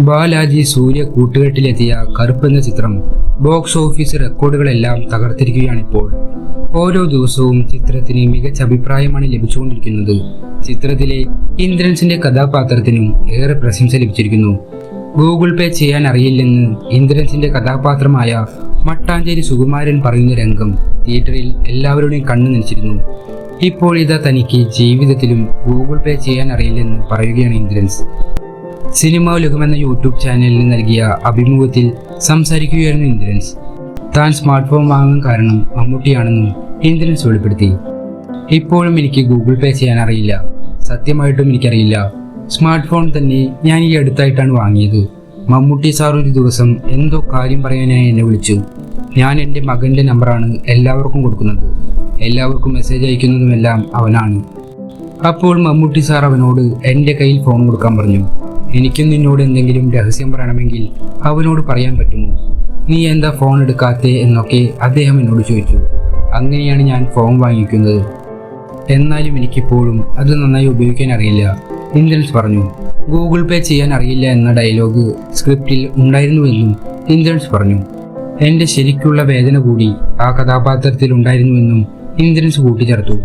ബാലാജി സൂര്യ കൂട്ടുകെട്ടിലെത്തിയ കറുപ്പ് എന്ന ചിത്രം ബോക്സ് ഓഫീസ് റെക്കോർഡുകളെല്ലാം തകർത്തിരിക്കുകയാണിപ്പോൾ. ഓരോ ദിവസവും ചിത്രത്തിന് മികച്ച അഭിപ്രായമാണ് ലഭിച്ചുകൊണ്ടിരിക്കുന്നത്. ചിത്രത്തിലെ ഇന്ദ്രൻസിന്റെ കഥാപാത്രത്തിനും ഏറെ പ്രശംസ ലഭിച്ചിരിക്കുന്നു. ഗൂഗിൾ പേ ചെയ്യാൻ അറിയില്ലെന്ന് ഇന്ദ്രൻസിന്റെ കഥാപാത്രമായ മട്ടാഞ്ചേരി സുകുമാരൻ പറയുന്ന രംഗം തിയേറ്ററിൽ എല്ലാവരുടെയും കണ്ണു നനച്ചിരുന്നു. ഇപ്പോൾ ഇതാ തനിക്ക് ജീവിതത്തിലും ഗൂഗിൾ പേ ചെയ്യാൻ അറിയില്ലെന്ന് പറയുകയാണ് ഇന്ദ്രൻസ്. സിനിമാ ലോകം എന്ന യൂട്യൂബ് ചാനലിന് നൽകിയ അഭിമുഖത്തിൽ സംസാരിക്കുകയായിരുന്നു ഇന്ദ്രൻസ്. താൻ സ്മാർട്ട് ഫോൺ വാങ്ങാൻ കാരണം മമ്മൂട്ടിയാണെന്നും ഇന്ദ്രൻസ് വെളിപ്പെടുത്തി. ഇപ്പോഴും എനിക്ക് ഗൂഗിൾ പേ ചെയ്യാൻ അറിയില്ല, സത്യമായിട്ടും എനിക്കറിയില്ല. സ്മാർട്ട് ഫോൺ തന്നെ ഞാൻ ഈ അടുത്തായിട്ടാണ് വാങ്ങിയത്. മമ്മൂട്ടി സാർ ഒരു ദിവസം എന്തോ കാര്യം പറയാനായി എന്നെ വിളിച്ചു. ഞാൻ എൻ്റെ മകൻ്റെ നമ്പറാണ് എല്ലാവർക്കും കൊടുക്കുന്നത്, എല്ലാവർക്കും മെസ്സേജ് അയക്കുന്നതുമെല്ലാം അവനാണ്. അപ്പോൾ മമ്മൂട്ടി സാർ അവനോട് എൻ്റെ കയ്യിൽ ഫോൺ കൊടുക്കാൻ പറഞ്ഞു. എനിക്കും നിന്നോട് എന്തെങ്കിലും രഹസ്യം പറയണമെങ്കിൽ അവനോട് പറയാൻ പറ്റുമോ? നീ എന്താ ഫോൺ എടുക്കാത്തേ എന്നൊക്കെ അദ്ദേഹം എന്നോട് ചോദിച്ചു. അങ്ങനെയാണ് ഞാൻ ഫോൺ വാങ്ങിക്കുന്നത്. എന്നാലും എനിക്കിപ്പോഴും അത് നന്നായി ഉപയോഗിക്കാൻ അറിയില്ല, ഇന്ദ്രൻസ് പറഞ്ഞു. ഗൂഗിൾ പേ ചെയ്യാൻ അറിയില്ല എന്ന ഡയലോഗ് സ്ക്രിപ്റ്റിൽ ഉണ്ടായിരുന്നുവെന്നും ഇന്ദ്രൻസ് പറഞ്ഞു. എൻ്റെ ശരിക്കുള്ള വേദന കൂടി ആ കഥാപാത്രത്തിൽ ഉണ്ടായിരുന്നുവെന്നും ഇന്ദ്രൻസ് കൂട്ടിച്ചേർത്തു.